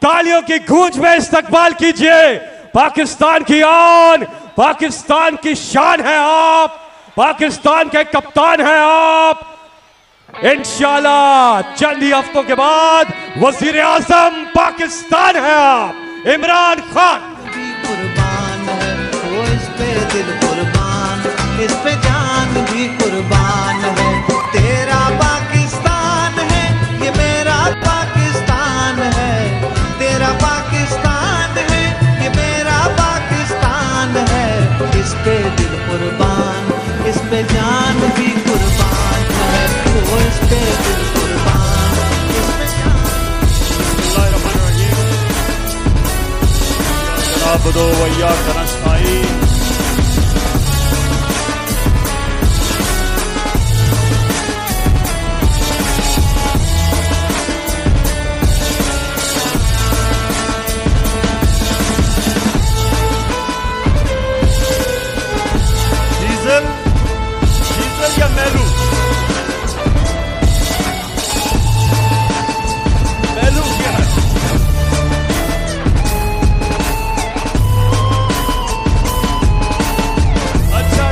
तालियों की गूंज में इस्तकबाल कीजिए। पाकिस्तान की आन, पाकिस्तान की शान है आप, पाकिस्तान के कप्तान हैं आप। इंशाल्लाह चंद ही हफ्तों के बाद वजीर आजम पाकिस्तान है आप, इमरान खान। कुर्बान है वो, इस पे दिल कुर्बान, इस पे जान भी कुर्बान है। तेरा पाकिस्तान है, ये मेरा पाकिस्तान है। तेरा पाकिस्तान है, ये मेरा पाकिस्तान है। इस पे दिल कुर्बान, इस पे जान भी कुर्बान है। वो इस पे दिल कुर्बान, इस पे जान। नअबुदु व इय्याका नस्तईन। डीजल या मेलू? मेलू क्या है? अच्छा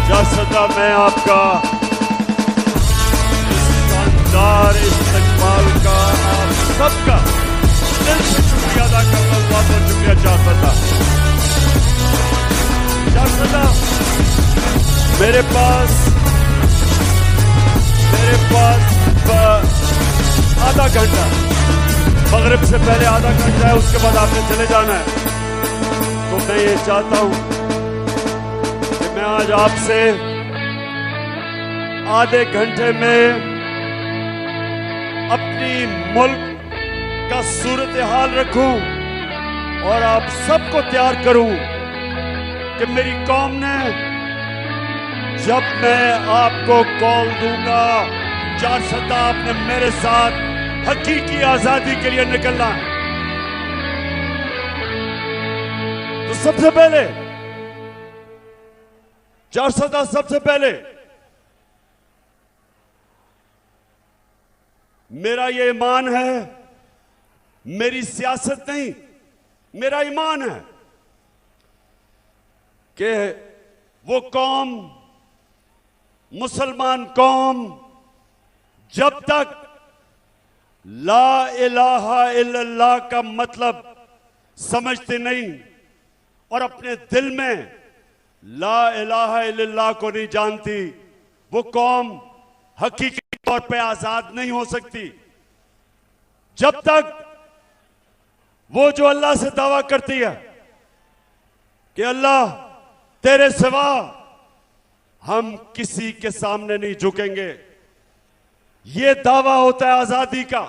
जासदा मैं आपका शानदार इस्तकबाल का आप सबका दिल से शुक्रिया अदा करता हूँ। बहुत बहुत शुक्रिया जासदा। मेरे पास आधा घंटा, मगरिब से पहले आधा घंटा है, उसके बाद आपने चले जाना है। तो मैं ये चाहता हूं कि मैं आज आपसे आधे घंटे में अपनी मुल्क का सूरत हाल रखूं और आप सबको तैयार करूं कि मेरी कौम ने जब मैं आपको कॉल दूंगा, जारसदा आपने मेरे साथ हकीकी आजादी के लिए निकलना है। तो सबसे पहले जारसदा, सबसे पहले मेरा ये ईमान है, मेरी सियासत नहीं, मेरा ईमान है कि वो कौम, मुसलमान कौम, जब तक ला इलाहा इल्लल्लाह का मतलब समझते नहीं और अपने दिल में ला इलाहा इल्लल्लाह को नहीं जानती, वो कौम हकीकी तौर पे आजाद नहीं हो सकती। जब तक वो जो अल्लाह से दावा करती है कि अल्लाह तेरे सिवा हम किसी के सामने नहीं झुकेंगे, ये दावा होता है आजादी का।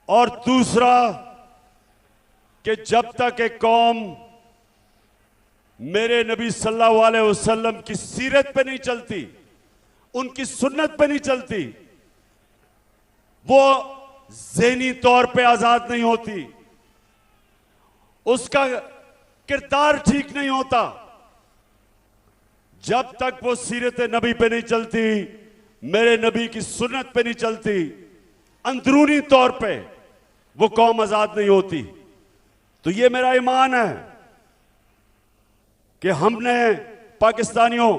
और दूसरा कि जब तक एक कौम मेरे नबी सल्लल्लाहु अलैहि वसल्लम की सीरत पे नहीं चलती, उनकी सुन्नत पे नहीं चलती, वो ज़हनी तौर पे आजाद नहीं होती, उसका किरदार ठीक नहीं होता। जब तक वो सीरत नबी पे नहीं चलती, मेरे नबी की सुन्नत पे नहीं चलती, अंदरूनी तौर पे वो कौम आजाद नहीं होती। तो ये मेरा ईमान है कि हमने पाकिस्तानियों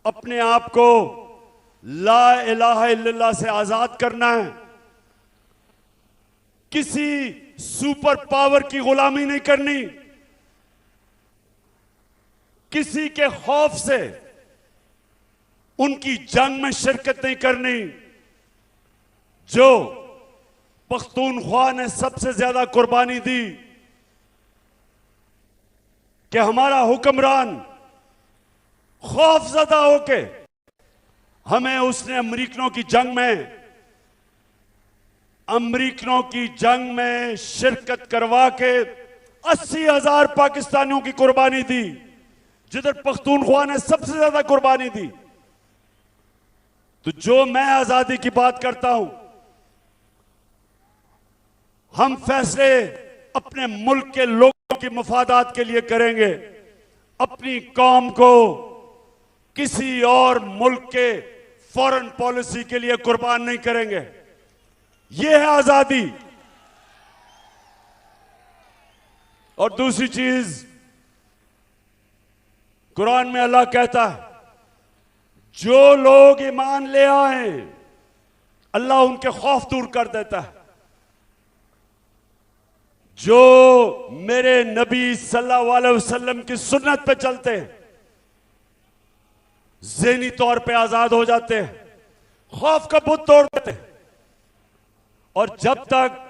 अपने आप को ला इलाहा इल्लल्लाह से आजाद करना है। किसी सुपर पावर की गुलामी नहीं करनी, किसी के खौफ से उनकी जंग में शिरकत नहीं करनी। जो पख्तूनख्वा ने सबसे ज्यादा कुर्बानी दी कि हमारा हुक्मरान खौफजदा होके हमें उसने अमरीकनों की जंग में शिरकत करवा के 80,000 पाकिस्तानियों की कुर्बानी दी, जिधर पख्तूनख्वा ने सबसे ज्यादा कुर्बानी दी। तो जो मैं आजादी की बात करता हूं, हम फैसले अपने मुल्क के लोगों की मफादात के लिए करेंगे, अपनी कौम को किसी और मुल्क के फॉरेन पॉलिसी के लिए कुर्बान नहीं करेंगे। यह है आजादी। और दूसरी चीज, कुरान में अल्लाह कहता है जो लोग ईमान ले आए अल्लाह उनके खौफ दूर कर देता है। जो मेरे नबी सल्लल्लाहु अलैहि वसल्लम की सुन्नत पे चलते हैं ज़हनी तौर पे आजाद हो जाते हैं, खौफ का बुत तोड़ देते हैं। और जब तक